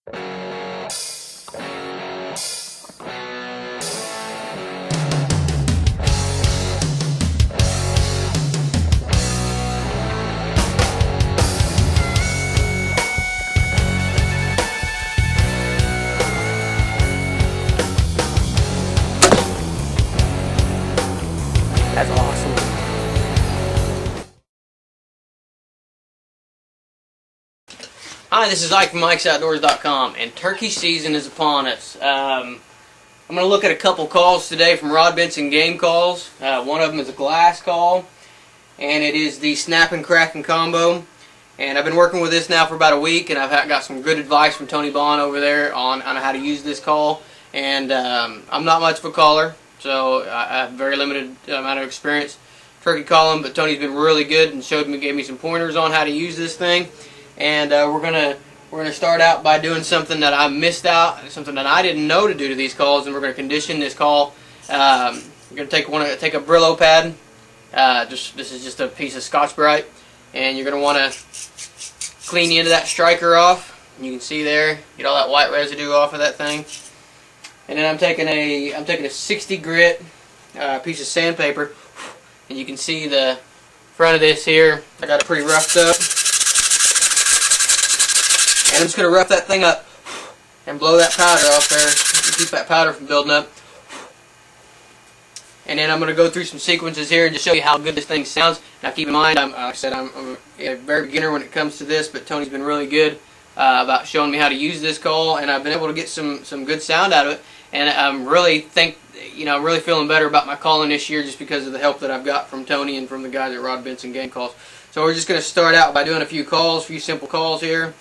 That's awesome. Hi, this is Ike from IkesOutdoors.com, and turkey season is upon us. I'm going to look at a couple calls today from Rod Benson game calls. One of them is a glass call, and it is the snap and crack and combo. And I've been working with this now for about a week, and I've got some good advice from Tony Bond over there on how to use this call. And I'm not much of a caller, so I have very limited amount of experience turkey calling, but Tony's been really good and gave me some pointers on how to use this thing. And we're gonna start out by doing something that I missed out, something that I didn't know to do to these calls, and we're gonna condition this call. We're gonna take a Brillo pad. This is just a piece of Scotch-Brite, and you're gonna want to clean the end of that striker off. You can see there, get all that white residue off of that thing. And then I'm taking a 60 grit piece of sandpaper, and you can see the front of this here. I got it pretty roughed up. And I'm just going to rough that thing up and blow that powder off there, keep that powder from building up. And then I'm going to go through some sequences here and just show you how good this thing sounds. Now keep in mind, like I said, I'm a very beginner when it comes to this, but Tony's been really good about showing me how to use this call, and I've been able to get some good sound out of it. And I'm really feeling better about my calling this year just because of the help that I've got from Tony and from the guys at Rod Benson Game Calls. So we're just going to start out by doing a few simple calls here.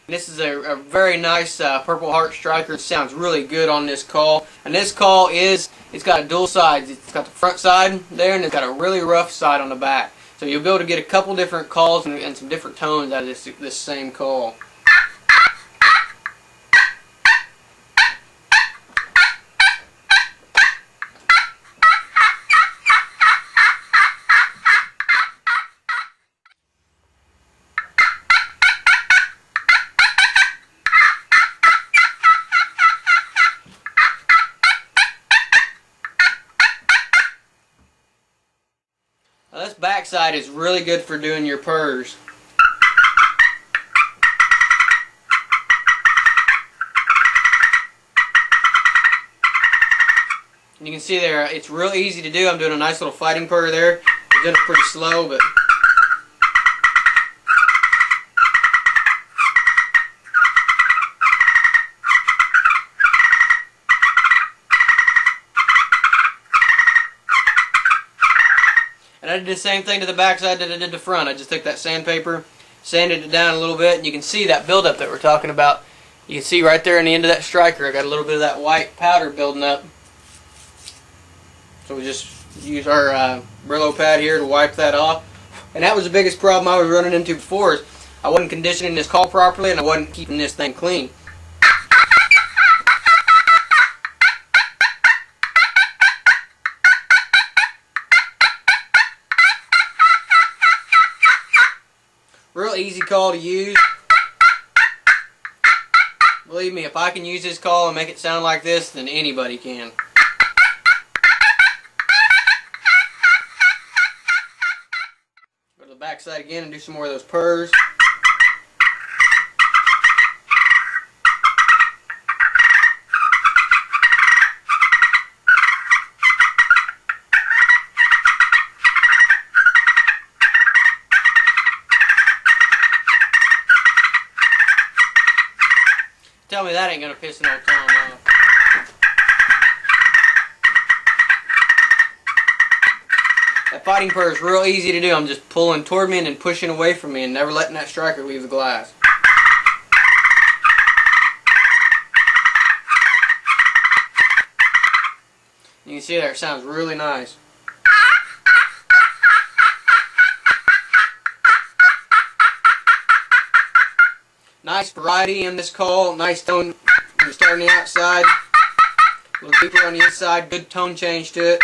This is a very nice Purple Heart striker. It sounds really good on this call. And this call it's got a dual sides. It's got the front side there, and it's got a really rough side on the back. So you'll be able to get a couple different calls and some different tones out of this same call. Now this backside is really good for doing your purrs. And you can see there, it's real easy to do. I'm doing a nice little fighting purr there. I'm doing it pretty slow, but and I did the same thing to the backside that I did the front. I just took that sandpaper, sanded it down a little bit, and you can see that buildup that we're talking about. You can see right there in the end of that striker, I got a little bit of that white powder building up. So we just use our Brillo pad here to wipe that off. And that was the biggest problem I was running into before, is I wasn't conditioning this call properly, and I wasn't keeping this thing clean. Real easy call to use. Believe me, if I can use this call and make it sound like this, then anybody can. Go to the back side again and do some more of those purrs. Tell me that ain't gonna piss an old Tom off. That fighting purr is real easy to do. I'm just pulling toward me and then pushing away from me and never letting that striker leave the glass. You can see there, it sounds really nice. Nice variety in this call, nice tone. You start on the outside, a little deeper on the inside, good tone change to it.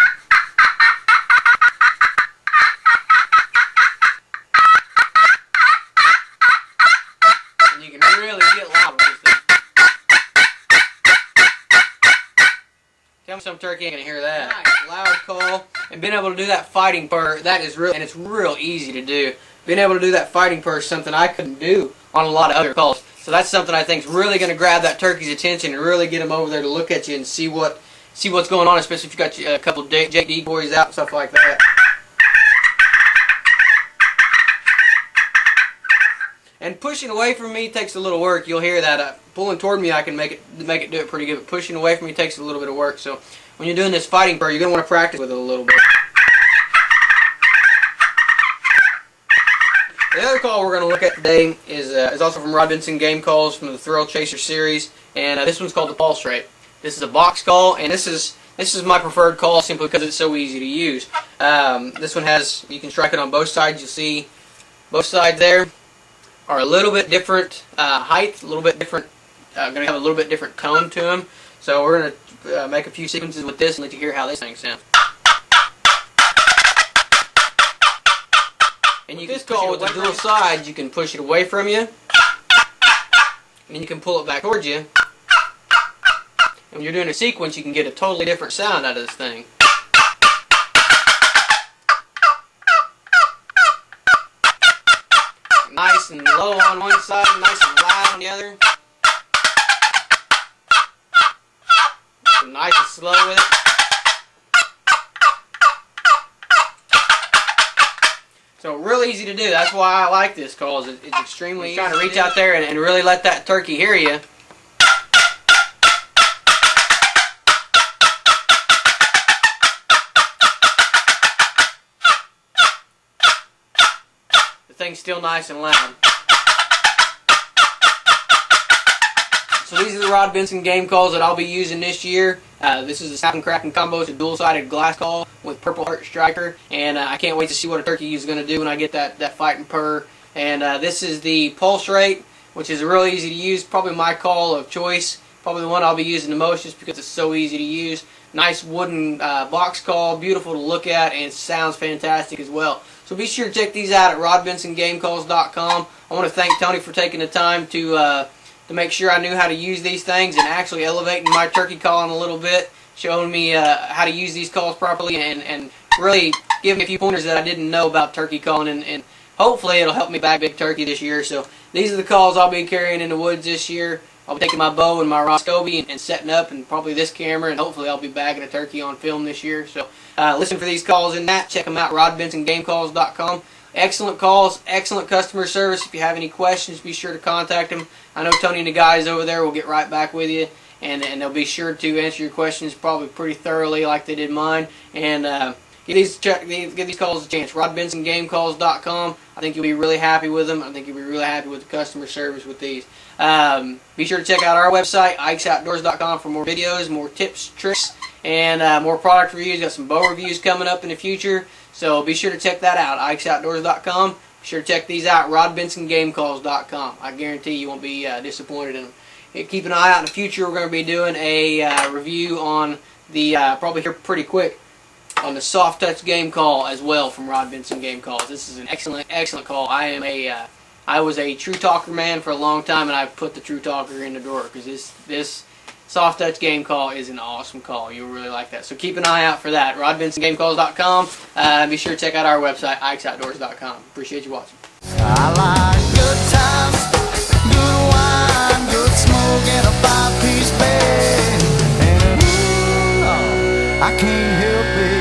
some turkey ain't gonna hear that. Nice, loud call, and being able to do that fighting purr, that is real, and it's real easy to do. Being able to do that fighting purr is something I couldn't do on a lot of other calls. So that's something I think is really going to grab that turkey's attention and really get them over there to look at you and see what's going on, especially if you got a couple of decoys out and stuff like that. And pushing away from me takes a little work. You'll hear that. Pulling toward me, I can make it do it pretty good. But pushing away from me takes a little bit of work. So when you're doing this fighting purr, you're going to want to practice with it a little bit. The other call we're going to look at today is also from Rod Benson Game Calls from the Thrill Chaser series, and this one's called the pulse rate. This is a box call, and this is my preferred call simply because it's so easy to use. This one you can strike it on both sides. You'll see both sides there are a little bit different height, a little bit different. Going to have a little bit different tone to them. So we're going to make a few sequences with this and let you hear how this thing sounds. And you can call with the dual sides, you can push it away from you, and you can pull it back towards you. And when you're doing a sequence, you can get a totally different sound out of this thing. Nice and low on one side, nice and loud on the other. Nice and slow with it. So real easy to do. That's why I like this call. It's extremely easy. Trying to reach out there and really let that turkey hear you. The thing's still nice and loud. So these are the Rod Benson game calls that I'll be using this year. This is the Snapping Cracking Combo. It's a dual-sided glass call with Purple Heart Striker, and I can't wait to see what a turkey is going to do when I get that fighting purr. And this is the pulse rate, which is really easy to use. Probably my call of choice. Probably the one I'll be using the most just because it's so easy to use. Nice wooden box call, beautiful to look at, and sounds fantastic as well. So be sure to check these out at rodbensongamecalls.com. I want to thank Tony for taking the time to make sure I knew how to use these things and actually elevating my turkey calling a little bit, showing me how to use these calls properly, and really giving me a few pointers that I didn't know about turkey calling, and hopefully it'll help me bag big turkey this year. So these are the calls I'll be carrying in the woods this year. I'll be taking my bow and my Roscoe and setting up, and probably this camera, and hopefully I'll be bagging a turkey on film this year. So listen for these calls in that. Check them out, rodbensongamecalls.com. Excellent calls, excellent customer service. If you have any questions, be sure to contact them. I know Tony and the guys over there will get right back with you, and they'll be sure to answer your questions probably pretty thoroughly like they did mine. And give these calls a chance. rodbensongamecalls.com. I think you'll be really happy with them. I think you'll be really happy with the customer service with these. Be sure to check out our website, ikesoutdoors.com, for more videos, more tips, tricks, and more product reviews. Got some bow reviews coming up in the future, so be sure to check that out, ikesoutdoors.com. Be sure to check these out, rodbensongamecalls.com. I guarantee you won't be disappointed in them. Keep an eye out in the future. We're going to be doing a review on the, probably here pretty quick, on the soft touch game call as well from Rod Benson Game Calls. This is an excellent call. I was a True Talker man for a long time, and I've put the True Talker in the drawer because this soft touch game call is an awesome call. You'll really like that. So keep an eye out for that. rodbensongamecalls.com. Be sure to check out our website, ikesoutdoors.com. Appreciate you watching. I like good times, good wine, good smoke, and a five-piece bed. And I can't help it.